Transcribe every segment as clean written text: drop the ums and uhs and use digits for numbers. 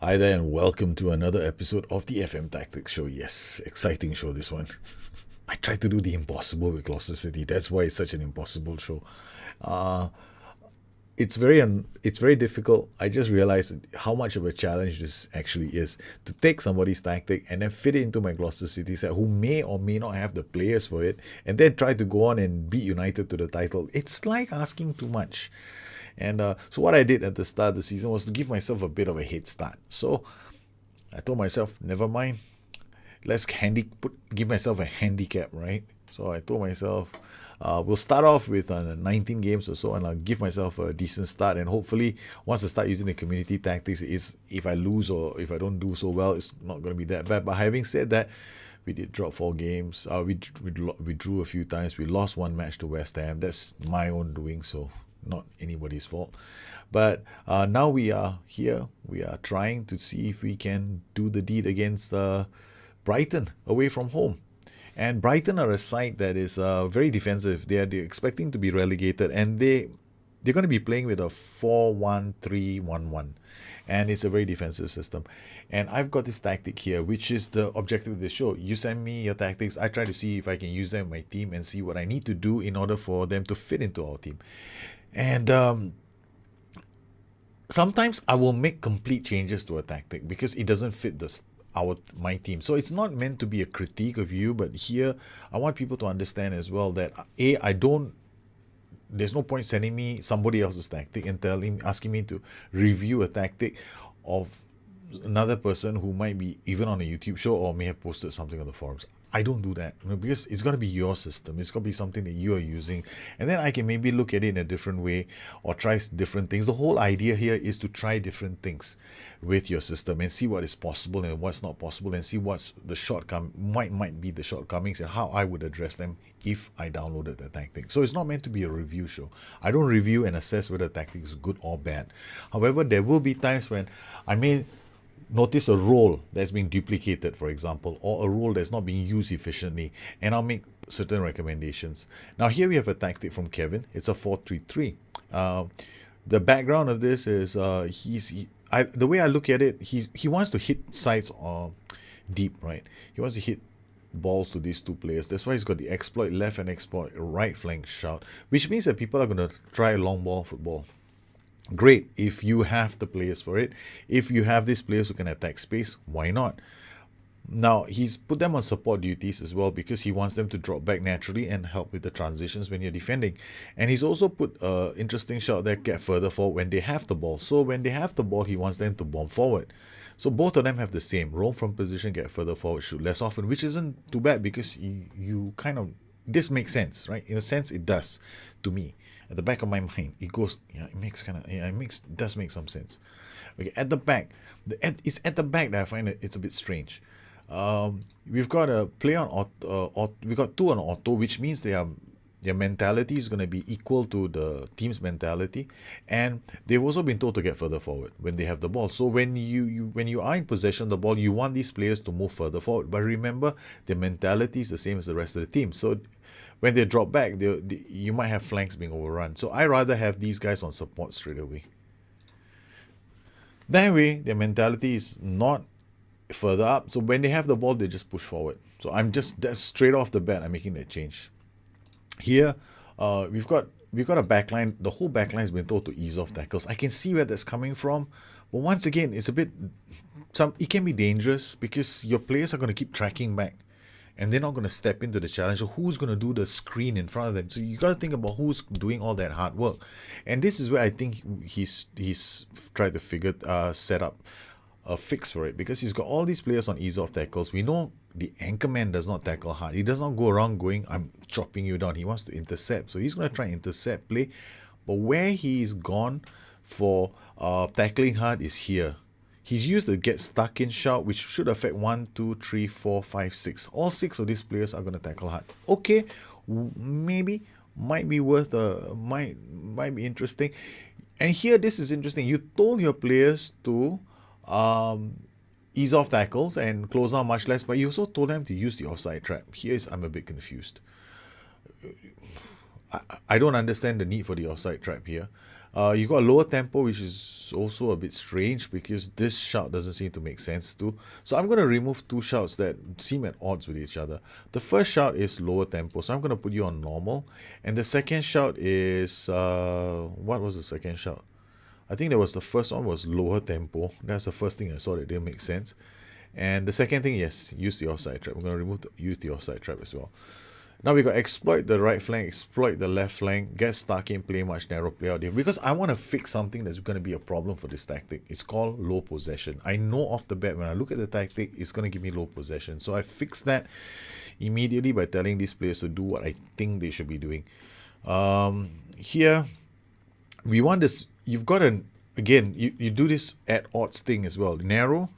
Hi there, and welcome to another episode of the FM Tactics Show. Yes, exciting show this one. I tried to do the impossible with Gloucester City. That's why it's such an impossible show. Uh, it's very difficult. I just realized how much of a challenge this actually is to take somebody's tactic and then fit it into my Gloucester City set, who may or may not have the players for it, and then try to go on and beat United to the title. It's like asking too much. And so what I did at the start of the season was to give myself a bit of a head start. So I told myself, never mind, give myself a handicap, right? So I told myself, we'll start off with 19 games or so, and I'll give myself a decent start. And hopefully, once I start using the community tactics, is if I lose or if I don't do so well, it's not going to be that bad. But having said that, we did drop 4 games. We drew a few times. We lost one match to West Ham. That's my own doing, so not anybody's fault. But now we are here. We are trying to see if we can do the deed against Brighton away from home. And Brighton are a side that is very defensive. They're expecting to be relegated, and they're going to be playing with a 4-1-3-1-1, and it's a very defensive system. And I've got this tactic here, which is the objective of the show. You send me your tactics, I try to see if I can use them in my team and see what I need to do in order for them to fit into our team. And sometimes I will make complete changes to a tactic because it doesn't fit my team. So it's not meant to be a critique of you, but here I want people to understand as well that there's no point sending me somebody else's tactic and asking me to review a tactic of another person who might be even on a YouTube show or may have posted something on the forums. I don't do that, because it's got to be your system. It's got to be something that you are using, and then I can maybe look at it in a different way or try different things. The whole idea here is to try different things with your system and see what is possible and what's not possible, and see what's the might be the shortcomings and how I would address them if I downloaded the tactic. So it's not meant to be a review show. I don't review and assess whether a tactic is good or bad. However, there will be times when I may notice a role that's being duplicated, for example, or a role that's not being used efficiently, and I'll make certain recommendations. Now here we have a tactic from Kevin. It's a 4-3-3. The background of this is the way I look at it, he wants to hit sides deep, right? He wants to hit balls to these two players. That's why he's got the exploit left and exploit right flank shout, which means that people are going to try long ball football. Great if you have the players for it. If you have these players who can attack space, why not? Now, he's put them on support duties as well because he wants them to drop back naturally and help with the transitions when you're defending. And he's also put an interesting shot that get further forward when they have the ball. So when they have the ball, he wants them to bomb forward. So both of them have the same. Roam from position, get further forward, shoot less often, which isn't too bad because you kind of... This makes sense, right? In a sense, it does to me. At the back of my mind, it goes, does make some sense. Okay, at the back, it's at the back that I find it's a bit strange. We've got a play on auto, we got two on auto, which means their mentality is going to be equal to the team's mentality, and they've also been told to get further forward when they have the ball. So when you are in possession of the ball, you want these players to move further forward. But remember, their mentality is the same as the rest of the team. So when they drop back, you might have flanks being overrun. So I rather have these guys on support straight away. That way, their mentality is not further up. So when they have the ball, they just push forward. So that's straight off the bat, I'm making that change. Here, we've got a backline. The whole backline has been told to ease off tackles. I can see where that's coming from, but once again, it can be dangerous because your players are going to keep tracking back, and they're not going to step into the challenge. So who's going to do the screen in front of them? So you got to think about who's doing all that hard work, and this is where I think he's tried to set up a fix for it, because he's got all these players on ease off tackles. We know the anchorman does not tackle hard. He does not go around going, I'm chopping you down. He wants to intercept. So he's going to try and intercept play. But where he's gone for tackling hard is here. He's used the get stuck in shout, which should affect 1, 2, 3, 4, 5, 6. All 6 of these players are going to tackle hard. Okay, maybe, might be might be interesting. And here, this is interesting. You told your players to ease off tackles and close down much less, but you also told them to use the offside trap. I'm a bit confused. I don't understand the need for the offside trap here. You got a lower tempo, which is also a bit strange because this shout doesn't seem to make sense too. So I'm going to remove two shouts that seem at odds with each other. The first shout is lower tempo, so I'm going to put you on normal. And the second shout is, what was the second shout? I think there was the first one was lower tempo. That's the first thing I saw that didn't make sense. And the second thing, yes, use the offside trap. I'm going to use the offside trap as well. Now we got exploit the right flank, exploit the left flank, get stuck in, play much narrow, play out there. Because I want to fix something that's going to be a problem for this tactic. It's called low possession. I know off the bat when I look at the tactic, it's going to give me low possession. So I fixed that immediately by telling these players to do what I think they should be doing. Here, we want this. You've got an, again, you do this at odds thing as well. Narrow,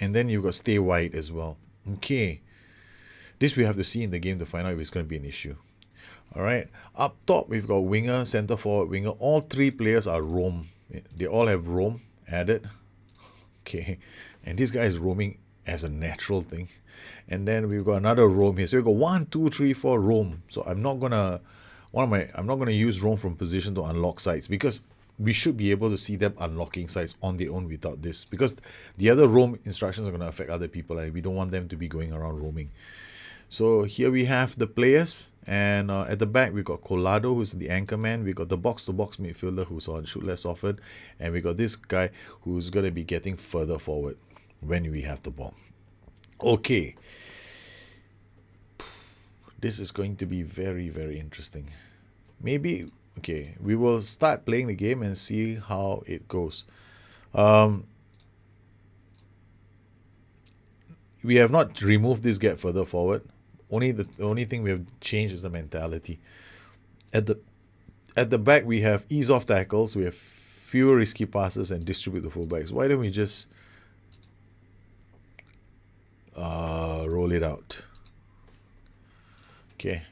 and then you've got stay wide as well. Okay. This we have to see in the game to find out if it's going to be an issue. All right. Up top, we've got winger, center forward, winger. All three players are roam. They all have roam added. Okay. And this guy is roaming as a natural thing. And then we've got another roam here. So we've got 1, 2, 3, 4 roam. So I'm not gonna use roam from position to unlock sites because we should be able to see them unlocking sites on their own without this. Because the other roam instructions are going to affect other people and we don't want them to be going around roaming. So here we have the players, and at the back we got Colado, who's the anchor man. We got the box-to-box midfielder who's on shoot less often, and we got this guy who's going to be getting further forward when we have the ball. Okay, this is going to be very, very interesting. Maybe, okay, we will start playing the game and see how it goes. We have not removed this get further forward. The only thing we have changed is the mentality. At the back we have ease off tackles, we have fewer risky passes and distribute the fullbacks. Why don't we just roll it out? Okay.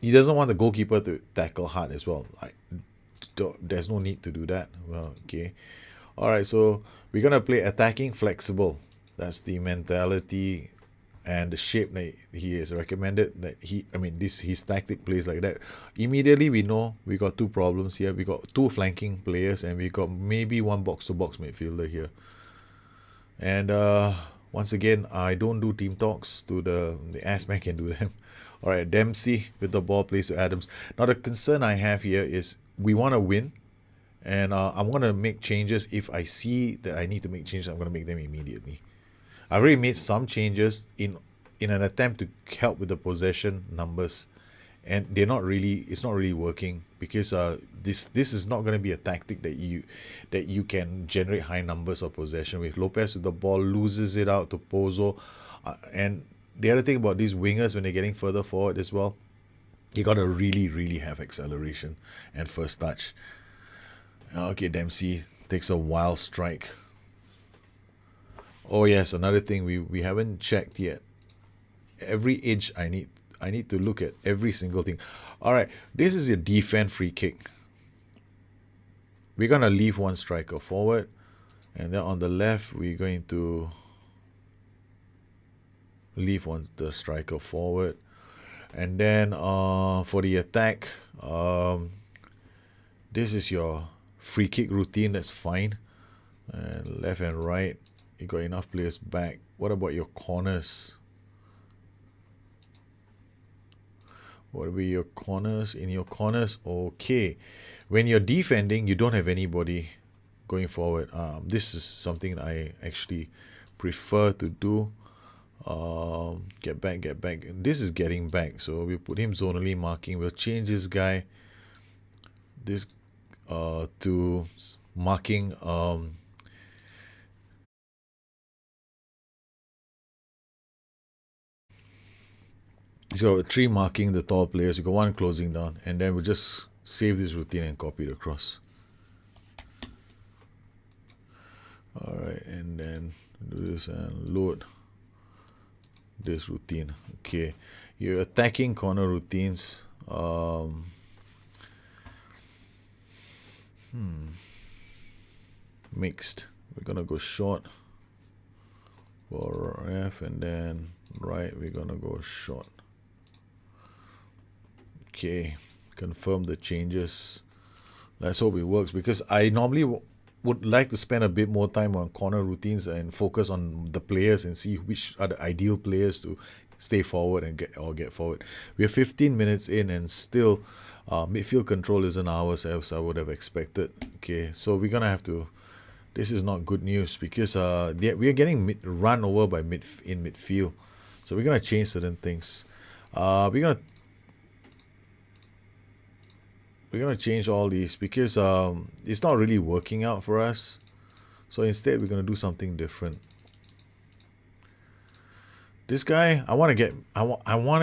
He doesn't want the goalkeeper to tackle hard as well. There's no need to do that. Well, okay. Alright, so we're gonna play attacking flexible. That's the mentality and the shape that he has recommended. His tactic plays like that. Immediately we know we got two problems here. We got two flanking players and we got maybe one box-to-box midfielder here. And once again, I don't do team talks. The ass-man can do them. Alright, Dempsey with the ball plays to Adams. Now the concern I have here is we want to win. And I'm going to make changes. If I see that I need to make changes, I'm going to make them immediately. I've already made some changes in an attempt to help with the possession numbers, and it's not really working because this is not going to be a tactic that you can generate high numbers of possession with. Lopez with the ball loses it out to Pozo, and the other thing about these wingers when they're getting further forward as well, you got to really have acceleration and first touch. Okay, Dempsey takes a wild strike. Oh yes, another thing we haven't checked yet. Every edge I need to look at every single thing. Alright, this is your defense free kick. We're gonna leave one striker forward, and then on the left we're going to leave the striker forward. And then for the attack, this is your free kick routine. That's fine. And left and right, you got enough players back. What about your corners? What will be your corners? In your corners, okay. When you're defending, you don't have anybody going forward. This is something I actually prefer to do. Get back. This is getting back. So we put him zonally marking. We'll change this guy to marking so 3 marking the tall players, you got 1 closing down, and then we'll just save this routine and copy it across. Alright, and then do this and load this routine. Okay, your attacking corner routines. Mixed. We're gonna go short for F, and then right we're gonna go short. Okay, confirm the changes. Let's hope it works, because I normally would like to spend a bit more time on corner routines and focus on the players and see which are the ideal players to stay forward and get forward. We're 15 minutes in and still midfield control isn't ours as I would have expected. Okay, so we're gonna have to. This is not good news, because we are getting run over by in midfield. So we're gonna change certain things. We're gonna change all these, because it's not really working out for us. So instead, we're gonna do something different. This guy, I want to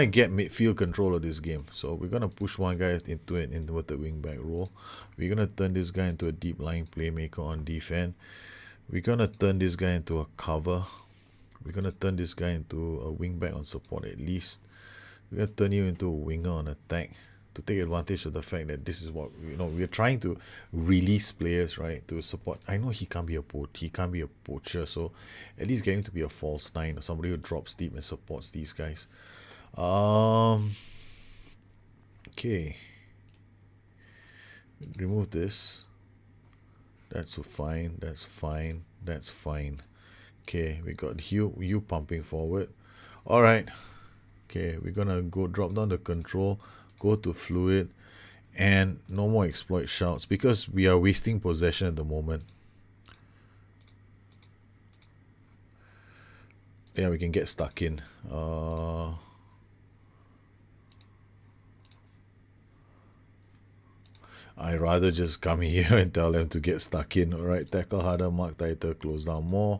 get midfield control of this game. So we're gonna push one guy into an inverted wingback role. We're gonna turn this guy into a deep lying playmaker on defense. We're gonna turn this guy into a cover. We're gonna turn this guy into a wingback on support at least. We're gonna turn you into a winger on attack, to take advantage of the fact that this is what we're trying to release players, right, to support. I know he can't be a poacher, so at least get him to be a false nine or somebody who drops deep and supports these guys. Okay, remove this. That's fine. Okay, we got you pumping forward. All right. Okay, we're gonna go drop down the control, go to fluid, and no more exploit shouts, because we are wasting possession at the moment. Yeah, we can get stuck in. I'd rather just come here and tell them to get stuck in. Alright, tackle harder, mark tighter, close down more.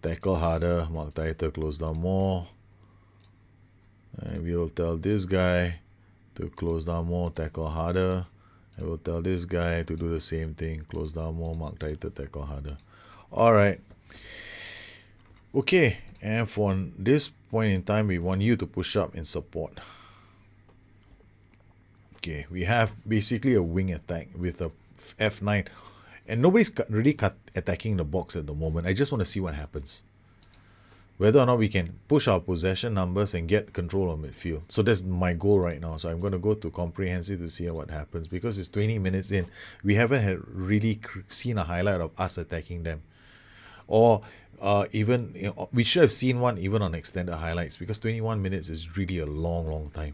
Tackle harder, mark tighter, close down more. And we will tell this guy to close down more, tackle harder. And we'll tell this guy to do the same thing, close down more, mark tighter, tackle harder. Alright. Okay, and for this point in time, we want you to push up in support. Okay, we have basically a wing attack with a F9. And nobody's really attacking the box at the moment. I just want to see what happens. Whether or not we can push our possession numbers and get control of midfield. So that's my goal right now. So I'm going to go to comprehensive to see what happens. Because it's 20 minutes in. We haven't really seen a highlight of us attacking them. Or even, we should have seen one even on extended highlights. Because 21 minutes is really a long time.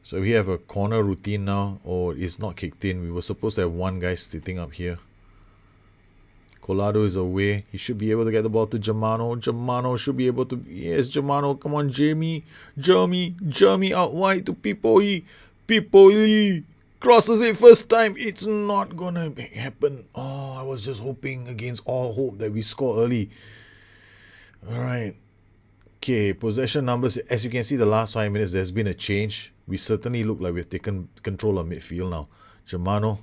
So we have a corner routine now. Oh, it's not kicked in. We were supposed to have one guy sitting up here. Collado is away. He should be able to get the ball to Germano. Germano should be able to... Yes, Germano. Come on, Jamie. Jeremy out wide to Pipoli. Pipoli crosses it first time. It's not gonna happen. Oh, I was just hoping against all hope that we score early. Alright. Okay, possession numbers. As you can see, the last 5 minutes, there's been a change. We certainly look like we've taken control of midfield now. Germano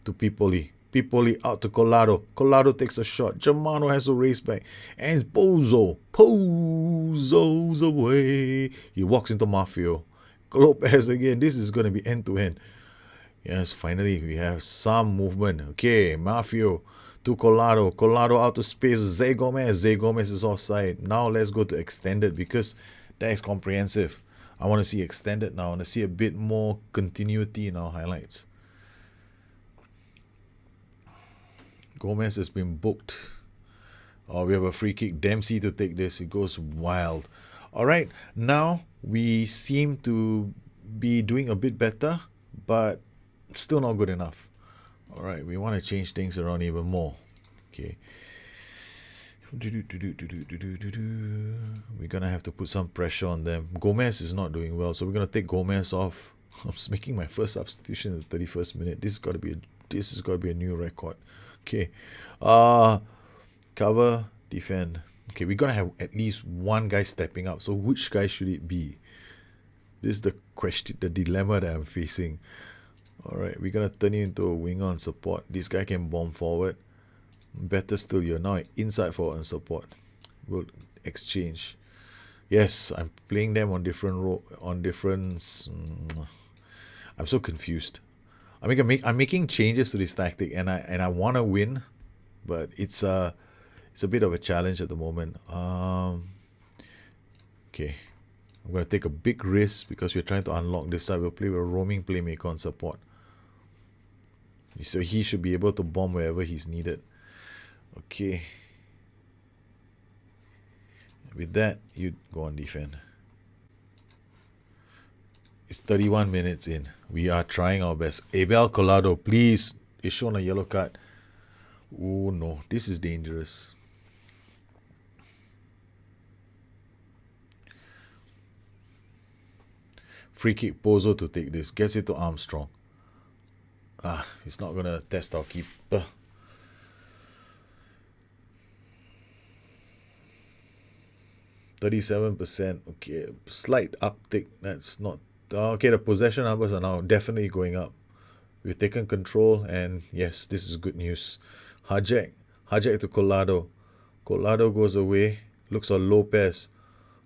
to Pipoli. Pipoli out to Collado. Collado takes a shot. Germano has to race back. And Pozo's away. He walks into Mafio. Lopez again. This is going to be end-to-end. Yes, finally, we have some movement. Okay, Mafio to Collado. Collado out to space. Zé Gomez is offside. Now let's go to extended, because that is comprehensive. I want to see extended now. I want to see a bit more continuity in our highlights. Gomez has been booked. Oh, we have a free kick. Dempsey to take this. It goes wild. All right. Now we seem to be doing a bit better, but still not good enough. All right. We want to change things around even more. Okay. We're going to have to put some pressure on them. Gomez is not doing well, so we're going to take Gomez off. I'm making my first substitution in the 31st minute. This has got to be a new record. Okay. Cover, defend. Okay, we're going to have at least one guy stepping up. So which guy should it be? This is the question, the dilemma that I'm facing. All right, we're going to turn you into a winger on support. This guy can bomb forward. Better still, you're now inside forward and support. We'll exchange. Yes, I'm playing them on different I'm so confused. I'm making changes to this tactic, and I want to win, but it's a bit of a challenge at the moment. Okay, I'm going to take a big risk because we're trying to unlock this side. We'll play with a roaming playmaker on support. So he should be able to bomb wherever he's needed. Okay. With that, you go on defend. It's 31 minutes in. We are trying our best. Abel Collado, please. Is shown a yellow card. Oh no, this is dangerous. Free kick, Pozo to take this. Gets it to Armstrong. He's not going to test our keeper. %37%. Okay, slight uptick. That's not... Okay, the possession numbers are now definitely going up. We've taken control, and yes, this is good news. Hajek to Collado. Collado goes away. Looks on Lopez.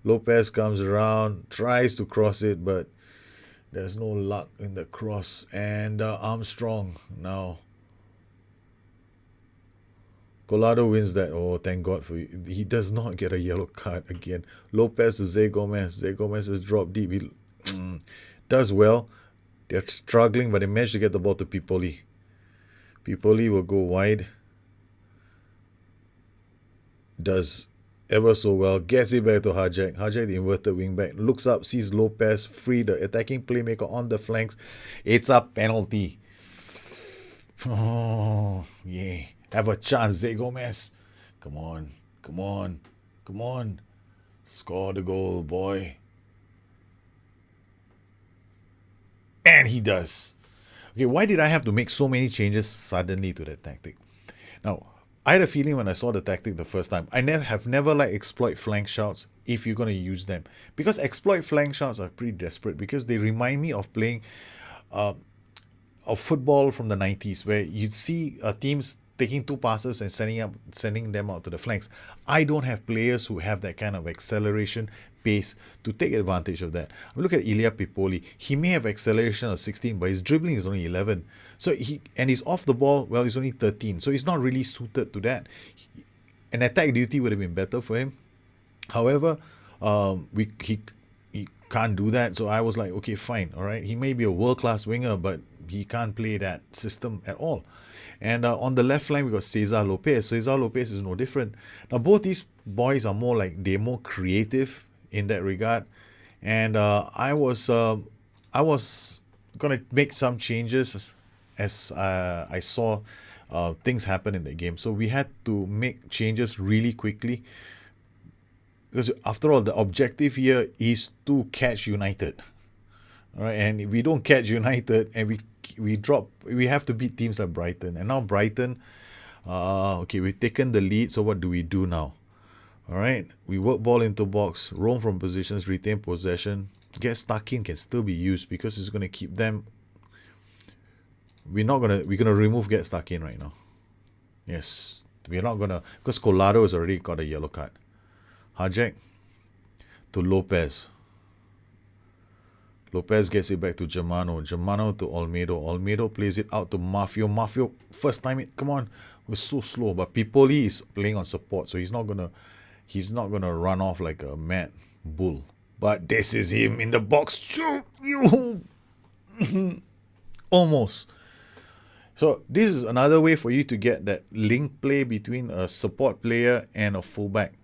Lopez comes around, tries to cross it, but there's no luck in the cross. And Armstrong now. Collado wins that. Oh, thank God for you. He does not get a yellow card again. Lopez to Zé Gomez. Zé Gomez has dropped deep. He does well. They're struggling, but they managed to get the ball to Pipoli. Pipoli will go wide. Does ever so well. Gets it back to Hajek. Hajek, the inverted wingback, looks up, sees Lopez free, the attacking playmaker on the flanks. It's a penalty. Oh, yeah. Have a chance, Zé Gomez. Come on. Come on. Come on. Score the goal, boy. And he does. Okay, why did I have to make so many changes suddenly to that tactic? Now, I had a feeling when I saw the tactic the first time, I have never liked exploit flank shouts if you're going to use them. Because exploit flank shouts are pretty desperate because they remind me of playing of football from the 90s where you'd see teams taking two passes and sending them out to the flanks. I don't have players who have that kind of acceleration pace to take advantage of that. I mean, look at Ilya Pipoli. He may have acceleration of 16, but his dribbling is only 11. So he's off the ball, well, he's only 13. So he's not really suited to that. An attack duty would have been better for him. However, he can't do that. So I was like, okay, fine, all right. He may be a world-class winger, but he can't play that system at all. And on the left flank, we got Cesar Lopez. Cesar Lopez is no different. Now, both these boys are they're more creative in that regard. And I was going to make some changes as I saw things happen in the game. So we had to make changes really quickly. Because after all, the objective here is to catch United. All right, and if we don't catch United and we drop, we have to beat teams like Brighton. And now Brighton, okay, we've taken the lead. So what do we do now? All right, we work ball into box, roam from positions, retain possession. Get stuck in can still be used because it's going to keep them. We're gonna remove get stuck in right now. Yes, we're not gonna, because Collado has already got a yellow card. Hajek to Lopez. Lopez gets it back to Germano. Germano to Olmedo. Olmedo plays it out to Mafio. Mafio, first time it, come on, was so slow. But Pipoli is playing on support, so he's not gonna run off like a mad bull. But this is him in the box. Shoot you. Almost. So this is another way for you to get that link play between a support player and a fullback.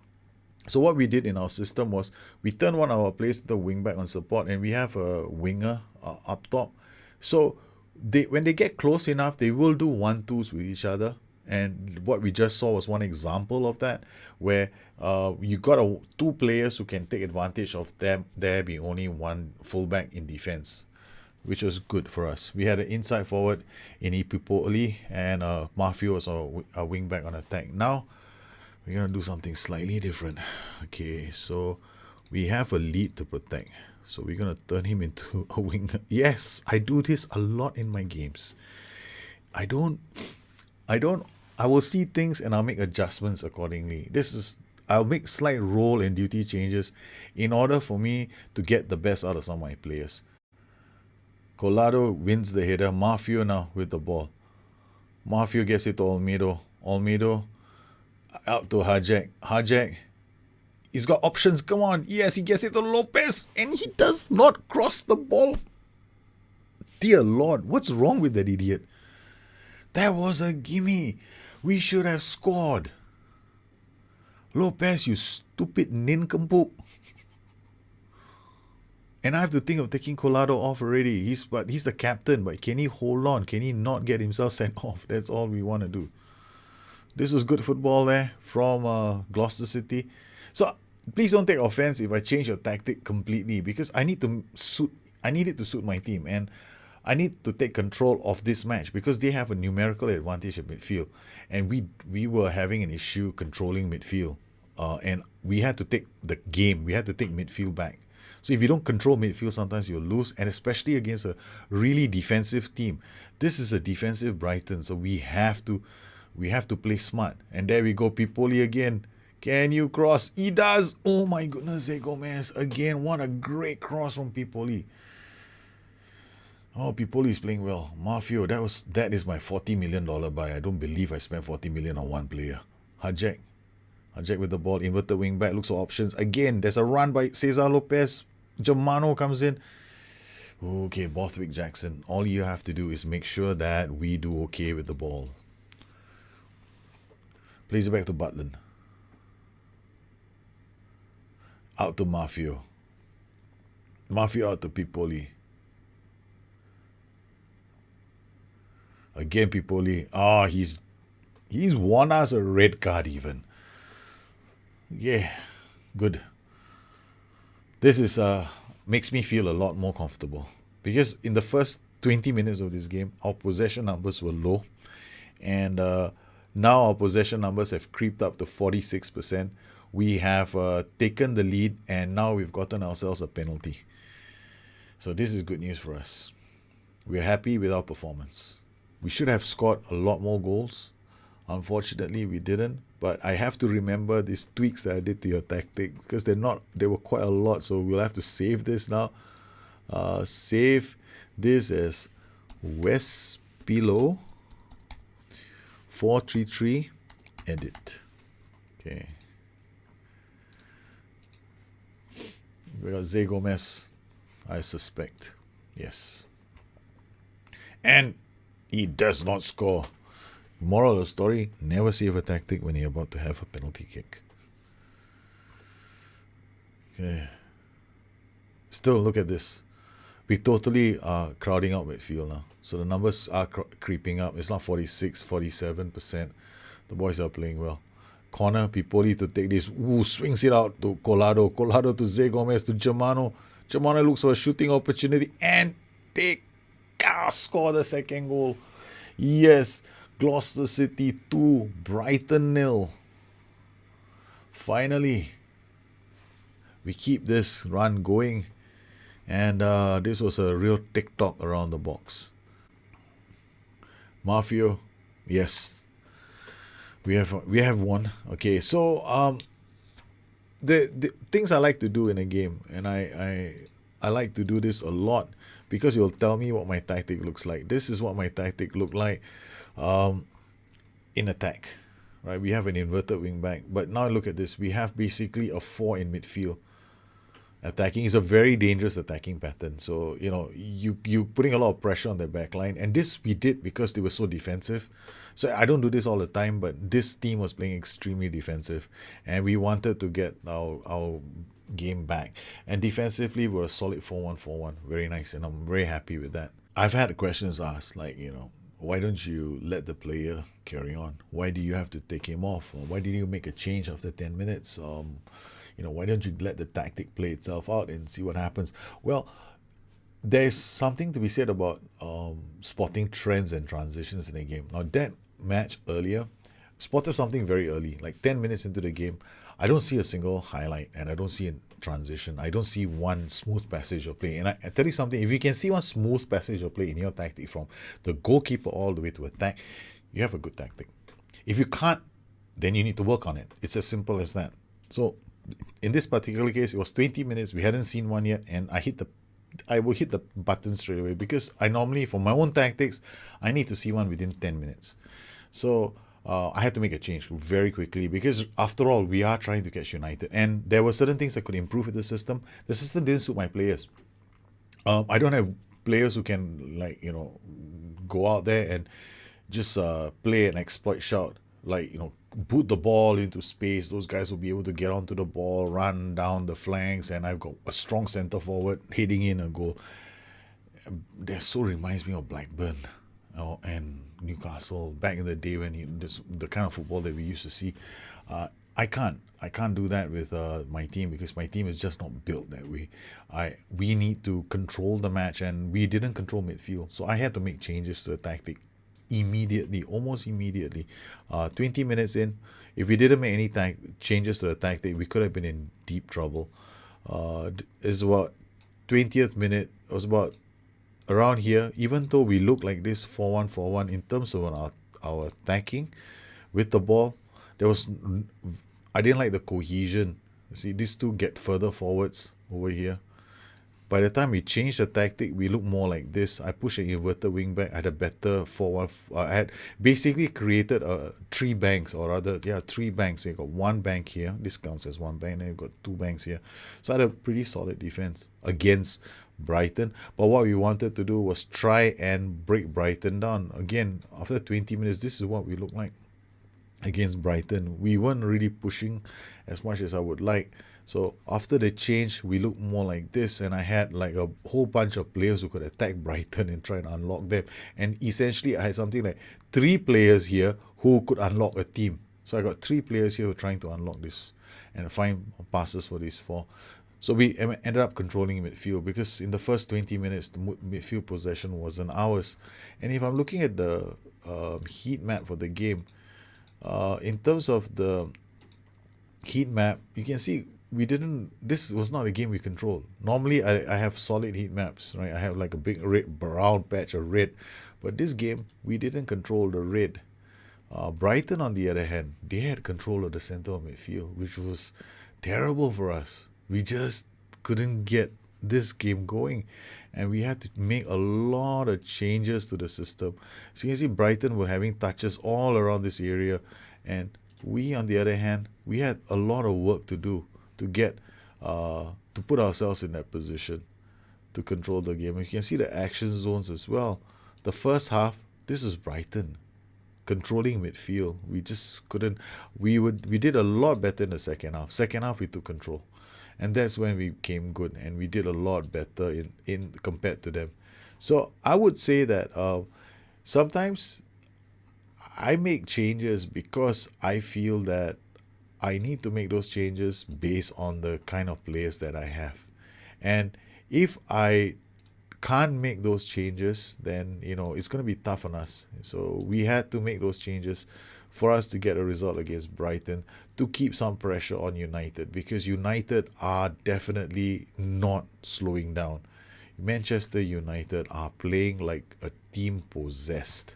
So what we did in our system was we turned one of our players to the wingback on support, and we have a winger up top. So when they get close enough, they will do 1-2s with each other. And what we just saw was one example of that, where you got two players who can take advantage of them. There be only one fullback in defense, which was good for us. We had an inside forward in Ipipoli, and Mafio was our wingback on attack. Now we're going to do something slightly different. Okay, so we have a lead to protect. So we're going to turn him into a winger. Yes, I do this a lot in my games. I will see things and I'll make adjustments accordingly. I'll make slight role and duty changes in order for me to get the best out of some of my players. Collado wins the header. Mafio now with the ball. Mafio gets it to Olmedo. Olmedo out to Hajek. Hajek He's got options. Come on. Yes, he gets it to Lopez. And he does not cross the ball. Dear Lord, what's wrong with that idiot? That was a gimme. We should have scored. Lopez, you stupid nincompoop. And I have to think of taking Collado off already. He's the captain, but can he hold on? Can he not get himself sent off? That's all we want to do. This was good football there from Gloucester City. So please don't take offense if I change your tactic completely, because I need it to suit my team, and I need to take control of this match because they have a numerical advantage at midfield, and we were having an issue controlling midfield, and we had to take the game. We had to take midfield back. So if you don't control midfield, sometimes you'll lose, and especially against a really defensive team. This is a defensive Brighton, so we have to play smart. And there we go, Pipoli again. Can you cross? He does. Oh my goodness, Zé Gomez again. What a great cross from Pipoli. Oh, Pipoli is playing well. Mafio, that is my $40 million buy. I don't believe I spent $40 million on one player. Hajek with the ball, inverted wing back, looks for options. Again, there's a run by Cesar Lopez. Germano comes in. Okay, Borthwick Jackson. All you have to do is make sure that we do okay with the ball. Plays it back to Butland. Out to Mafio. Mafio out to Pipoli. Again, Pipoli. He's won us a red card even. Yeah, good. This is makes me feel a lot more comfortable, because in the first 20 minutes of this game, our possession numbers were low, and now our possession numbers have creeped up to 46%. We have taken the lead, and now we've gotten ourselves a penalty. So this is good news for us. We're happy with our performance. We should have scored a lot more goals. Unfortunately, we didn't. But I have to remember these tweaks that I did to your tactic, because they were quite a lot. So we'll have to save this now. Save this as West Pilo 433. Edit. Okay. We got Zé Gomez, I suspect. Yes. And he does not score. Moral of the story, never save a tactic when you're about to have a penalty kick. Okay. Still, look at this. We totally are crowding out midfield now. So the numbers are creeping up. It's not 46, 47%. The boys are playing well. Corner, Pipoli to take this. Swings it out to Collado. Collado to Zé Gomez to Germano. Germano looks for a shooting opportunity and score the second goal. Yes. Gloucester City 2, Brighton 0. Finally, we keep this run going, and this was a real TikTok around the box. Mafio, yes, we have won. Okay, so the things I like to do in a game, and I like to do this a lot, because you'll tell me what my tactic looks like. This is what my tactic looked like. In attack, right? We have an inverted wing back, but now look at this. We have basically a 4 in midfield. Attacking is a very dangerous attacking pattern. So you putting a lot of pressure on the back line, and this we did because they were so defensive. So I don't do this all the time, but this team was playing extremely defensive, and we wanted to get our game back. And defensively, we're a solid 4-1-4-1. Very nice, and I'm very happy with that. I've had questions asked like, why don't you let the player carry on? Why do you have to take him off? Or why did you make a change after 10 minutes? Why don't you let the tactic play itself out and see what happens? Well, there's something to be said about spotting trends and transitions in a game. Now, that match earlier, spotted something very early, like 10 minutes into the game. I don't see a single highlight, and I don't see a transition. I don't see one smooth passage of play. And I tell you something, if you can see one smooth passage of play in your tactic from the goalkeeper all the way to attack, you have a good tactic. If you can't, then you need to work on it. It's as simple as that. So in this particular case, it was 20 minutes. We hadn't seen one yet, and I will hit the button straight away, because I normally, for my own tactics, I need to see one within 10 minutes. So I had to make a change very quickly because after all, we are trying to catch United, and there were certain things I could improve with the system. The system didn't suit my players. I don't have players who can go out there and just play an exploit shot, boot the ball into space. Those guys will be able to get onto the ball, run down the flanks, and I've got a strong centre forward heading in a goal. That so reminds me of Blackburn, and Newcastle back in the day when the kind of football that we used to see. I can't do that with my team because my team is just not built that way. We need to control the match, and we didn't control midfield, so I had to make changes to the tactic immediately, almost immediately. 20 minutes in, if we didn't make any changes to the tactic, we could have been in deep trouble. It's about 20th minute. It was about around here. Even though we look like this 4-1-4-1 in terms of our attacking with the ball, I didn't like the cohesion. See, these two get further forwards over here. By the time we changed the tactic, we look more like this. I pushed an inverted wing back. I had a better 4-1. I had basically created three banks, or rather, three banks. You got one bank here. This counts as one bank. Then you've got two banks here. So I had a pretty solid defense against Brighton. But what we wanted to do was try and break Brighton down. Again, after 20 minutes, this is what we look like against Brighton. We weren't really pushing as much as I would like. So after the change, we looked more like this, and I had like a whole bunch of players who could attack Brighton and try and unlock them. And essentially, I had something like 3 players here who could unlock a team. So I got 3 players here who are trying to unlock this and find passes for these 4. So we ended up controlling midfield because in the first 20 minutes, the midfield possession wasn't ours. And if I'm looking at the heat map for the game, in terms of the heat map, you can see this was not a game we controlled. Normally I have solid heat maps, right? I have like a big brown patch of red, but this game we didn't control the red. Brighton, on the other hand, they had control of the center of midfield, which was terrible for us. We just couldn't get this game going, and we had to make a lot of changes to the system. So you can see Brighton were having touches all around this area, and we, on the other hand, we had a lot of work to do to get to put ourselves in that position to control the game. You can see the action zones as well. The first half, this is Brighton controlling midfield. We just couldn't. We did a lot better in the second half. Second half, we took control, and that's when we became good, and we did a lot better in compared to them. So I would say that sometimes I make changes because I feel that I need to make those changes based on the kind of players that I have. And if I can't make those changes, then it's going to be tough on us. So we had to make those changes for us to get a result against Brighton, to keep some pressure on United, because United are definitely not slowing down. Manchester United are playing like a team possessed.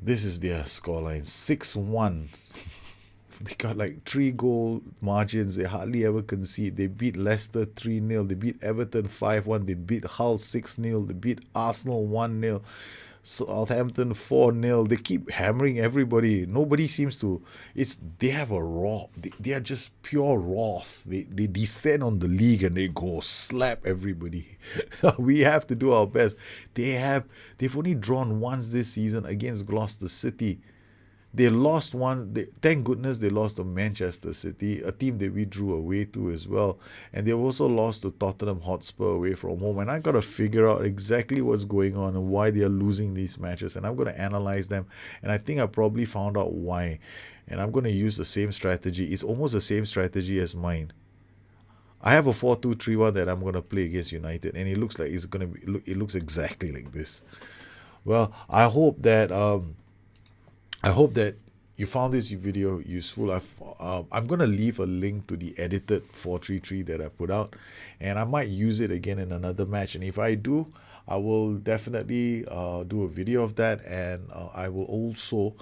This is their scoreline, 6-1. They got like 3-goal margins. They hardly ever concede. They beat Leicester 3-0. They beat Everton 5-1. They beat Hull 6-0. They beat Arsenal 1-0. Southampton 4-0. They keep hammering everybody. Nobody seems to. They have a raw. They are just pure wrath. They descend on the league and they go slap everybody. So we have to do our best. They've only drawn once this season against Gloucester City. They lost one. Thank goodness they lost to Manchester City, a team that we drew away to as well. And they've also lost to Tottenham Hotspur away from home. And I got to figure out exactly what's going on and why they are losing these matches. And I'm going to analyze them. And I think I probably found out why. And I'm going to use the same strategy. It's almost the same strategy as mine. I have a 4-2-3-1 that I'm going to play against United. And it looks like it looks exactly like this. Well, I hope that you found this video useful. I'm going to leave a link to the edited 4-3-3 that I put out, and I might use it again in another match. And if I do, I will definitely do a video of that, and I will also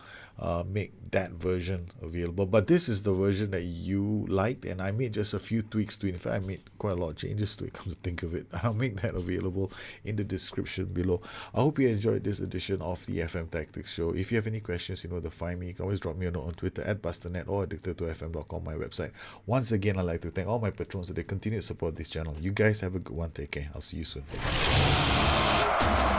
make that version available. But this is the version that you liked, and I made just a few tweaks to it. In fact, I made quite a lot of changes to it, come to think of it. I'll make that available in the description below. I hope you enjoyed this edition of the FM Tactics Show. If you have any questions, you know where to find me. You can always drop me a note on Twitter at Bustthenet or addicted2fm.com, my website. Once again, I'd like to thank all my patrons for their continued support of this channel. You guys have a good one. Take care. I'll see you soon. Bye.